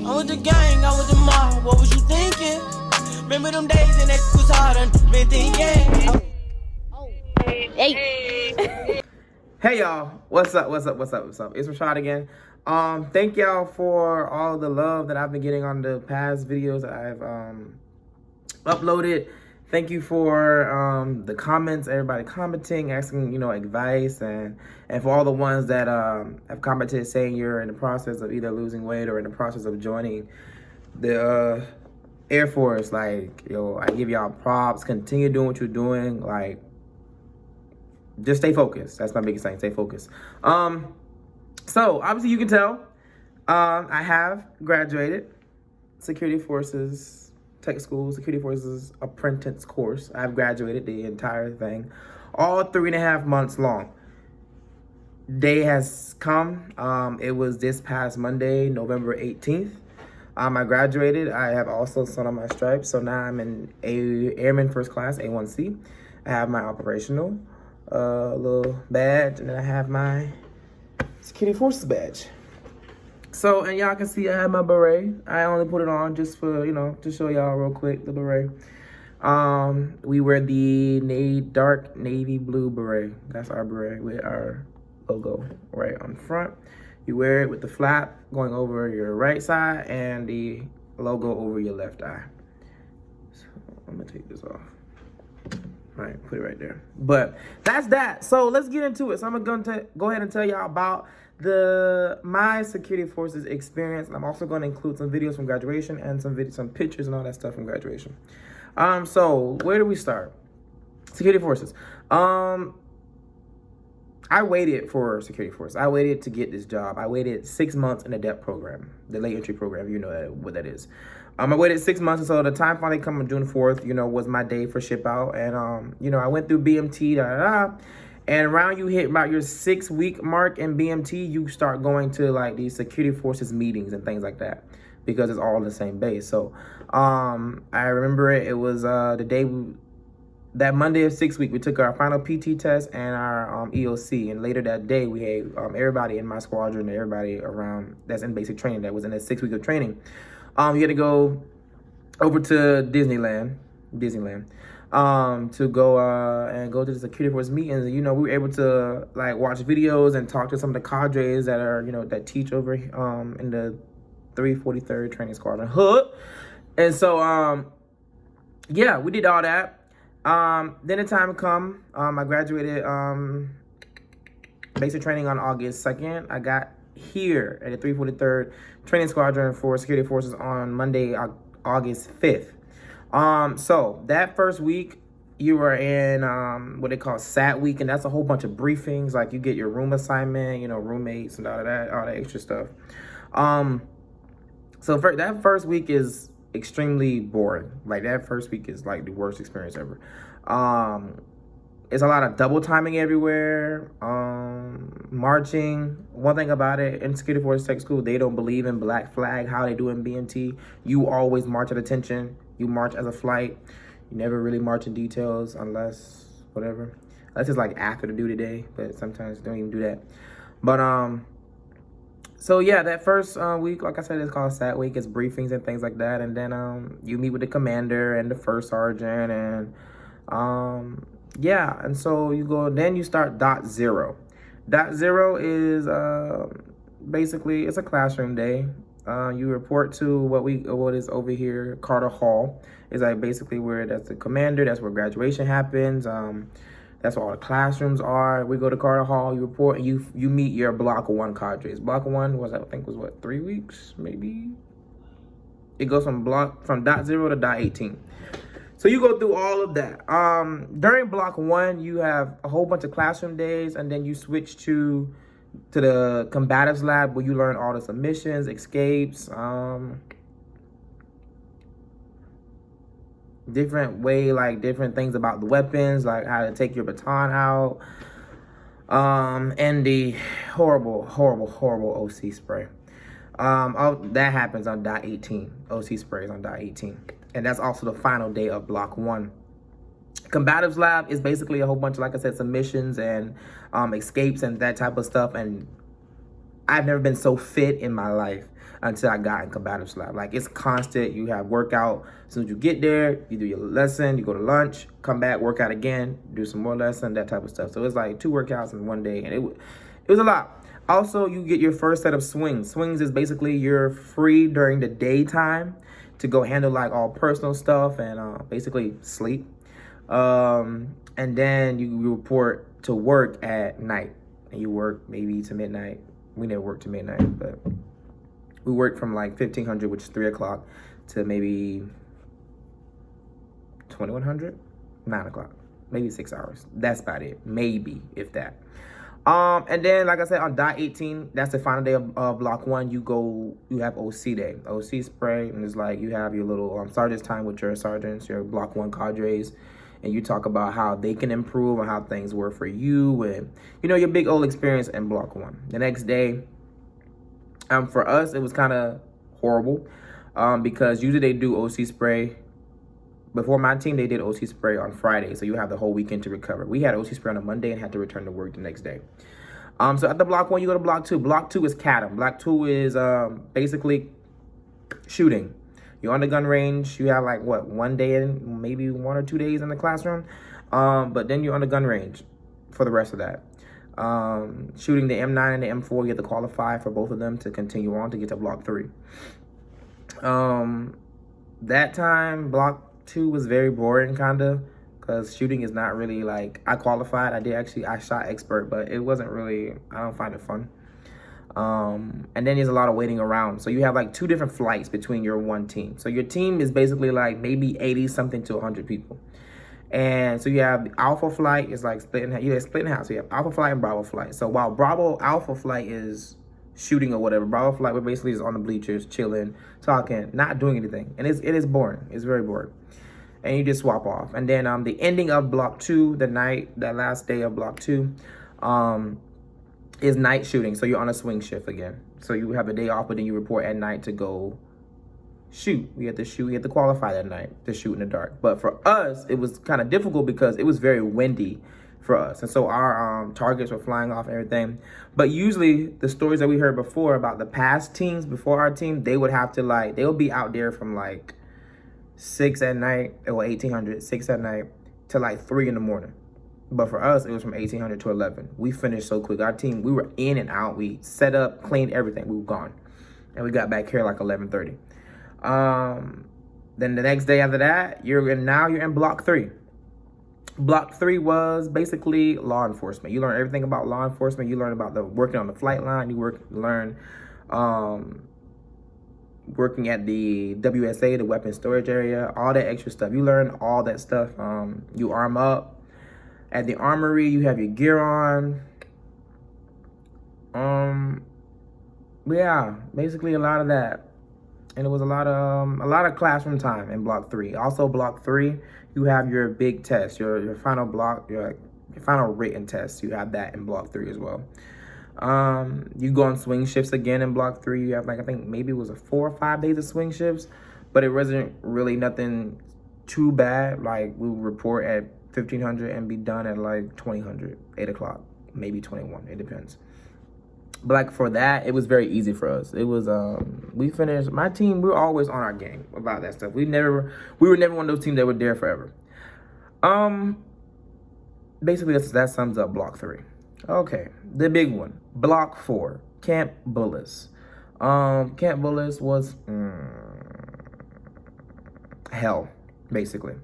I'm with the gang, I'm with the mob. What was you thinking? Remember them days and that was hard and been thinking. Hey. Hey y'all, what's up? It's Rashad again. Thank y'all for all the love that I've been getting on the past videos that I've uploaded. Thank you for the comments, everybody commenting, asking, advice, and for all the ones that have commented saying you're in the process of either losing weight or in the process of joining the Air Force. Like, I give y'all props. Continue doing what you're doing. Like, just stay focused. That's my biggest thing. Stay focused. So obviously you can tell, I have graduated Security Forces Tech School, Security Forces Apprentice course. I've graduated the entire thing, all 3.5 months long. Day has come. It was this past Monday, November 18th. I graduated. I have also sewn on my stripes. So now I'm in Airman First Class, A1C. I have my operational little badge, and then I have my Security Forces badge. So, and y'all can see I have my beret. I only put it on just for, to show y'all real quick, the beret. We wear the dark navy blue beret. That's our beret with our logo right on front. You wear it with the flap going over your right side and the logo over your left eye. So I'm gonna take this off. All right, put it right there. But that's that. So let's get into it. So I'm gonna go ahead and tell y'all about my Security Forces experience. And I'm also gonna include some videos from graduation and some pictures and all that stuff from graduation. So where do we start? Security Forces. I waited for Security Force. I waited to get this job. I waited 6 months in the DEP program, the late entry program. You know what that is. I waited 6 months, and so the time finally come on June 4th, was my day for ship out. And, I went through BMT, and around you hit about your 6-week mark in BMT, you start going to, like, these Security Forces meetings and things like that, because it's all on the same base. So, I remember it was the day that Monday of 6 week, we took our final PT test and our EOC. And later that day, we had everybody in my squadron, everybody around that's in basic training that was in that 6 week of training. You had to go over to Disneyland, to go to the Security Force meetings. We were able to like watch videos and talk to some of the cadres that are, that teach over in the 343rd Training Squadron. And so, yeah, we did all that. Then the time come, I graduated basic training on August 2nd. I got here at the 343rd Training Squadron for Security Forces on Monday, August 5th. So that first week, you were in what they call SAT week, and that's a whole bunch of briefings. Like you get your room assignment, roommates and all that extra stuff. So that first week is extremely boring. Like that first week is like the worst experience ever. It's a lot of double timing everywhere. Marching. One thing about it in Security Forces Tech School, they don't believe in black flag, how they do in BMT. You always march at attention. You march as a flight. You never really march in details unless whatever. Unless it's like after the duty day, but sometimes don't even do that. But so yeah, that first week, like I said, it's called SAT week. It's briefings and things like that. And then you meet with the commander and the first sergeant, and yeah. And so then you start dot zero. Dot zero is basically it's a classroom day. You report to what is over here, Carter Hall. Is like basically where that's the commander. That's where graduation happens. That's where all the classrooms are. We go to Carter Hall, you report, and you meet your Block 1 cadres. Block 1 was, I think, was what, 3 weeks, maybe? It goes from dot 0 to dot 18. So you go through all of that. During Block 1, you have a whole bunch of classroom days, and then you switch to the combatives lab where you learn all the submissions, escapes, different things about the weapons, like how to take your baton out, and the horrible OC spray. That happens on dot 18. OC sprays on dot 18. And that's also the final day of Block 1. Combatives lab is basically a whole bunch of, like I said, submissions and escapes and that type of stuff. And I've never been so fit in my life until I got in combative slab. Like, it's constant. You have workout. As soon as you get there, you do your lesson, you go to lunch, come back, work out again, do some more lesson, that type of stuff. So it's like 2 workouts in one day, and it was a lot. Also, you get your first set of swings. Swings is basically you're free during the daytime to go handle like all personal stuff and basically sleep. And then you report to work at night, and you work maybe to midnight. We never worked to midnight, but we worked from like 1500, which is 3 o'clock, to maybe 2100, 9 o'clock, maybe 6 hours. That's about it, maybe, if that. And then, like I said, on dot 18, that's the final day of block 1. You have OC day, OC spray, and it's like you have your little sergeant's time with your sergeants, your block 1 cadres, and you talk about how they can improve and how things were for you, and your big old experience in block 1. The next day, for us, it was kind of horrible, because usually they do OC spray. Before my team, they did OC spray on Friday, so you have the whole weekend to recover. We had OC spray on a Monday and had to return to work the next day. So after block 1, you go to block 2. Block 2 is CADM. Block 2 is basically shooting. You're on the gun range. You have like, what, 1 day and maybe 1 or 2 days in the classroom. But then you're on the gun range for the rest of that. Shooting the M9 and the M4, you have to qualify for both of them to continue on to get to block 3. That time, block 2 was very boring, kind of, because shooting is not really like, I qualified. I shot expert, but it wasn't really, I don't find it fun. And then there's a lot of waiting around. So you have like 2 different flights between your one team. So your team is basically like maybe 80 something to 100 people. And so you have the Alpha flight is like split in half. So you have Alpha flight and Bravo flight. So while Bravo Alpha flight is shooting or whatever, Bravo flight, we're basically just on the bleachers, chilling, talking, not doing anything. And it is boring. It's very boring. And you just swap off. And then the ending of block 2, that last day of block 2, is night shooting. So you're on a swing shift again. So you have a day off, but then you report at night to go shoot. We had to qualify that night to shoot in the dark. But for us, it was kind of difficult because it was very windy for us. And so our targets were flying off and everything. But usually the stories that we heard before about the past teams before our team, they would have to they'll be out there from 6 at night, or 1800, 6 at night to 3 in the morning. But for us, it was from 1800 to 11. We finished so quick. Our team, we were in and out. We set up, cleaned everything. We were gone. And we got back here 11:30. Then the next day after that, you're in block 3. Block 3 was basically law enforcement. You learn everything about law enforcement. You learn about working on the flight line. You learn working at the WSA, the weapons storage area, all that extra stuff. You learn all that stuff. You arm up. At the armory, you have your gear on. Yeah, basically a lot of that. And it was a lot of classroom time in block 3. Also, block 3, you have your big test, your final block, your final written test. You have that in block 3 as well. You go on swing shifts again in block 3. You have I think maybe it was 4 or 5 days of swing shifts, but it wasn't really nothing too bad. We would report at 1500 and be done at 2000, 8 o'clock, maybe 21. It depends. But for that, it was very easy for us. It was we finished. My team, we were always on our game about that stuff. We were never one of those teams that were there forever. Basically that sums up block 3. Okay, the big one, block 4, Camp Bullis. Camp Bullis was hell, basically.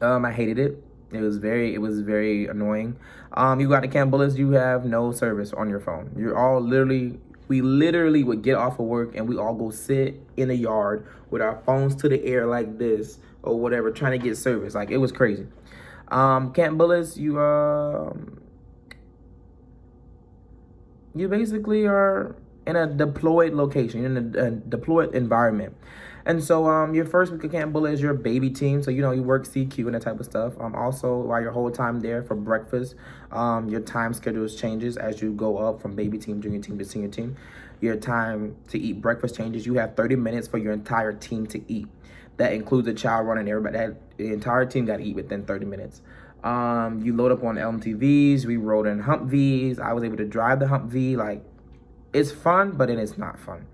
I hated it. It was very annoying. You got to Camp Bullis, you have no service on your phone. We literally would get off of work and we all go sit in a yard with our phones to the air like this or whatever, trying to get service. It was crazy. Camp Bullis, you basically are in a deployed location, in a deployed environment. And so your first week of Camp Bullis is your baby team. So, you work CQ and that type of stuff. Also, while your whole time there for breakfast, your time schedules changes as you go up from baby team, junior team to senior team. Your time to eat breakfast changes. You have 30 minutes for your entire team to eat. That includes the child running everybody. The entire team got to eat within 30 minutes. You load up on LMTVs. We rode in Humvees. I was able to drive the Humvee it's fun, but then it's not fun.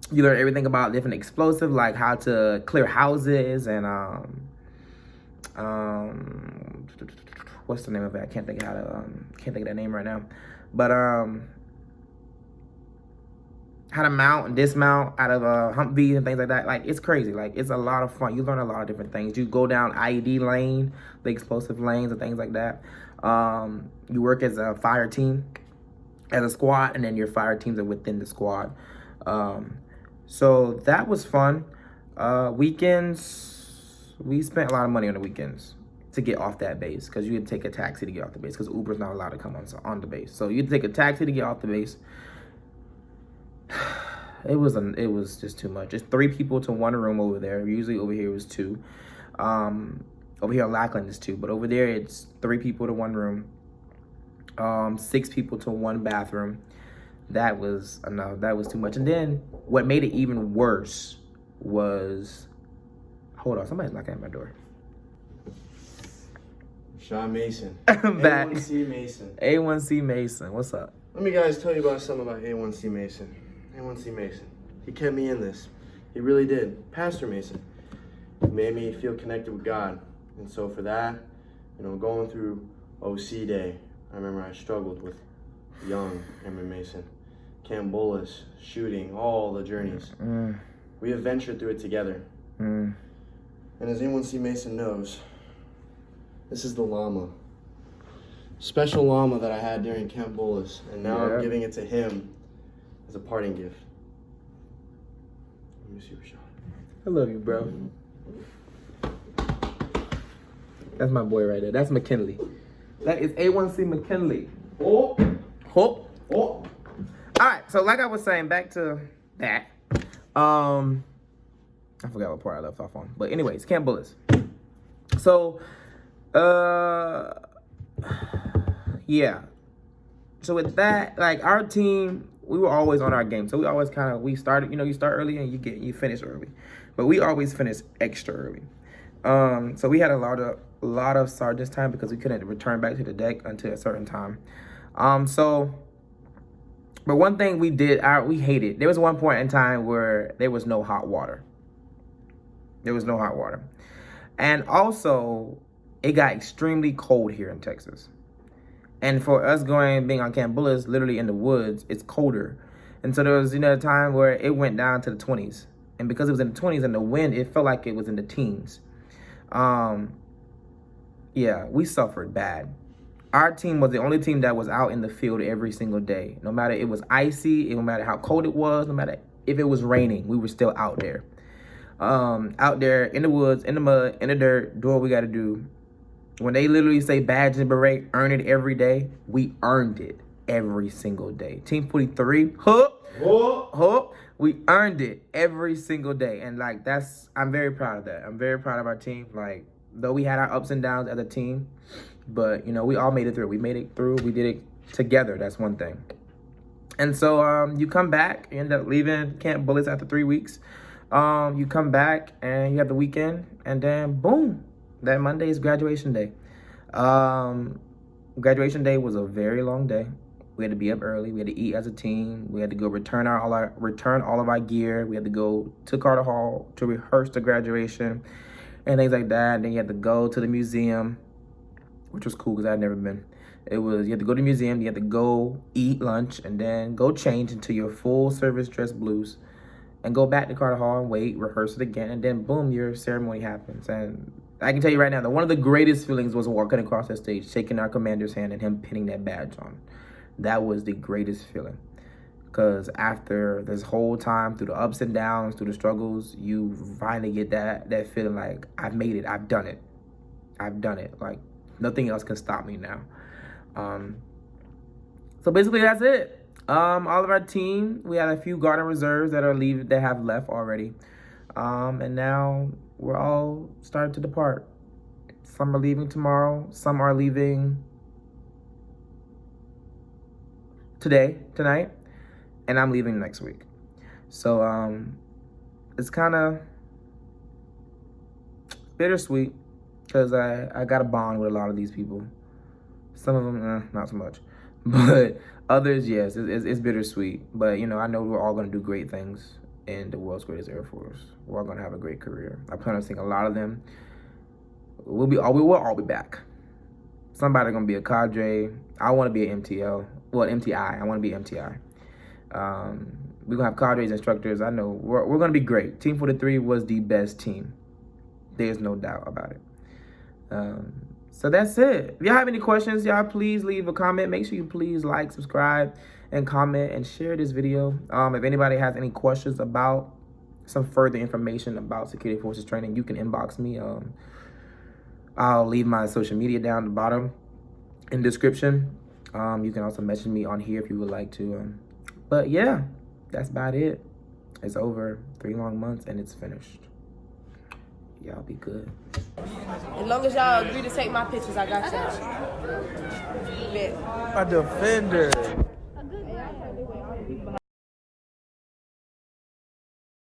You learn everything about different explosives, like how to clear houses and what's the name of it? I can't think of that name right now. But how to mount and dismount out of Humvees and things like that. Like, it's crazy. Like, it's a lot of fun. You learn a lot of different things. You go down IED lane, the explosive lanes and things like that. You work as a fire team, as a squad, and then your fire teams are within the squad. So that was fun. Weekends, we spent a lot of money on the weekends to get off that base, because you had to take a taxi to get off the base, because Uber's not allowed to come on the base. So you had to take a taxi to get off the base. It was just too much. It's 3 people to 1 room over there. Usually over here it was 2. Over here in Lackland is 2, but over there it's 3 people to 1 room. 6 people to 1 bathroom. That was enough. That was too much. And then what made it even worse was, hold on, somebody's knocking at my door. Sean Mason. I'm back. A1C Mason. A1C Mason. What's up? Let me guys tell you about something about A1C Mason. A1C Mason. He kept me in this. He really did. Pastor Mason. He made me feel connected with God. And so for that, going through OC Day, I remember I struggled with young Cameron Mason. Camp Bullis, shooting, all the journeys. We have ventured through it together. And as A1C Mason knows, this is the llama. Special llama that I had during Camp Bullis. And now I'm giving it to him as a parting gift. Let me see, Rashad. I love you, bro. That's my boy right there. That's McKinley. That is A1C McKinley. Oh. All right, so like I was saying, back to that. I forgot what part I left off on. But anyways, Camp Bullis. So, yeah. So with that, like, our team, we were always on our game. So we always we started, you start early and you finish early. But we always finish extra early. So we had a lot of sergeant's time because we couldn't return back to the deck until a certain time. But one thing we did, we hated. There was one point in time where there was no hot water. And also, it got extremely cold here in Texas. And for us being on Camp Bullis, literally in the woods, it's colder. And so there was, a time where it went down to the 20s. And because it was in the 20s and the wind, it felt like it was in the teens. Yeah, we suffered bad. Our team was the only team that was out in the field every single day. No matter it was icy, no matter how cold it was, no matter if it was raining, we were still out there. Out there in the woods, in the mud, in the dirt, doing what we got to do. When they literally say badge and beret, earn it every day, we earned it every single day. Team 43, we earned it every single day. And like, I'm very proud of that. I'm very proud of our team. Like, though we had our ups and downs as a team, but we all made it through. We made it through. We did it together. That's one thing. And so you come back, you end up leaving Camp Bullis after 3 weeks. You come back and you have the weekend, and then boom, that Monday is graduation day. Graduation day was a very long day. We had to be up early. We had to eat as a team. We had to go return all of our gear. We had to go to Carter Hall to rehearse the graduation and things like that. And then you had to go to the museum, which was cool because I'd never been. You had to go to the museum, you had to go eat lunch, and then go change into your full service dress blues and go back to Carter Hall and wait, rehearse it again, and then boom, your ceremony happens. And I can tell you right now that one of the greatest feelings was walking across that stage, shaking our commander's hand and him pinning that badge on. That was the greatest feeling. Because after this whole time, through the ups and downs, through the struggles, you finally get that feeling like, I've made it, I've done it. Like, nothing else can stop me now. So basically that's it. All of our team, we had a few Garden Reserves that have left already. And now we're all starting to depart. Some are leaving tomorrow. Some are leaving tonight. And I'm leaving next week. So it's kind of bittersweet because I got a bond with a lot of these people. Some of them, not so much. But others, yes, it's bittersweet. But, you know, I know we're all going to do great things in the world's greatest Air Force. We're all going to have a great career. I plan on seeing a lot of them. We will all be back. Somebody going to be a cadre. I want to be an MTL. Well, MTI. I want to be MTI. We're going to have cadres, instructors. I know we're going to be great. Team 43 was the best team. There's no doubt about it. So that's it. If y'all have any questions, y'all please leave a comment. Make sure you please like, subscribe, and comment, and share this video. If anybody has any questions about some further information about security forces training, you can inbox me. I'll leave my social media down the bottom in the description. You can also message me on here if you would like to. But yeah, that's about it. It's over 3 long months and it's finished. Y'all be good. As long as y'all agree to take my pictures, I got y'all. Bet. A defender.